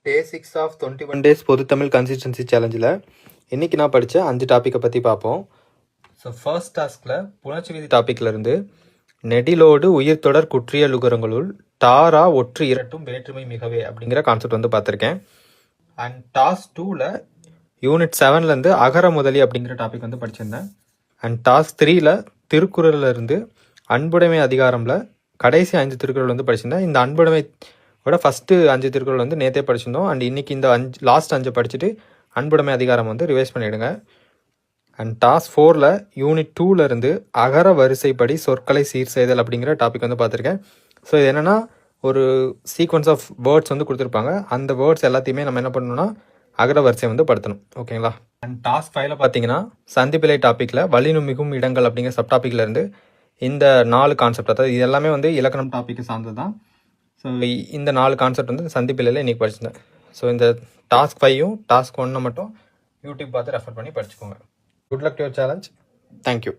Day 6 of 21 days பொது Tamil consistency சேலஞ்சில் இன்றைக்கி நான் படித்த 5 டாப்பிக்கை பற்றி பார்ப்போம். ஸோ ஃபர்ஸ்ட் டாஸ்கில் புணர்ச்சி விதி டாப்பிக்லேருந்து நெடிலோடு உயிர் தொடர் குற்றியலுகரங்களுள் டாரா ஒற்று இரட்டும் வேற்றுமை மிகவே அப்படிங்கிற கான்செப்ட் வந்து பார்த்துருக்கேன். அண்ட் டாஸ்க் 2ல் யூனிட் 7லேருந்து அகர முதலி அப்படிங்கிற டாபிக் வந்து படிச்சிருந்தேன். அண்ட் டாஸ்க் 3ல் திருக்குறளிலிருந்து அன்புடைமை அதிகாரமில் கடைசி 5 திருக்குறள் வந்து படிச்சிருந்தேன். இந்த அன்புடைமை ஃபஸ்ட்டு 5 திருக்குறள் வந்து நேற்றே படிச்சிருந்தோம். அண்ட் இன்றைக்கி இந்த லாஸ்ட் 5 படிச்சுட்டு அன்புடைமை அதிகாரம் வந்து ரிவைஸ் பண்ணிவிடுங்க. அண்ட் டாஸ்க் 4ல் யூனிட் 2லேருந்து அகர வரிசைப்படி சொற்களை சீர் செய்தல் அப்படிங்கிற டாபிக் வந்து பார்த்துருக்கேன். ஸோ இது என்னென்னா ஒரு சீக்வன்ஸ் ஆஃப் வேர்ட்ஸ் வந்து கொடுத்துருப்பாங்க. அந்த வேர்ட்ஸ் எல்லாத்தையுமே நம்ம என்ன பண்ணணும்னா அகர வரிசை வந்து படுத்தணும். ஓகேங்களா? அண்ட் டாஸ்க் 5ல் பார்த்தீங்கன்னா சந்திப்பிலை டாப்பிக்கில் வலினு மிகும் இடங்கள் அப்படிங்கிற சப் டாப்பிக்லேருந்து இந்த 4 கான்செப்ட், அதாவது இது எல்லாமே வந்து இலக்கணம் டாப்பிக்கு சார்ந்தது தான். ஸோ இந்த 4 கான்செப்ட் வந்து சந்திப்பிலையில் இன்றைக்கி படிச்சிருந்தேன். ஸோ இந்த டாஸ்க் 5யும் டாஸ்க் 1 மட்டும் யூடியூப் பார்த்து ரெஃபர் பண்ணி படிச்சுக்கோங்க. Good luck to your challenge. Thank you.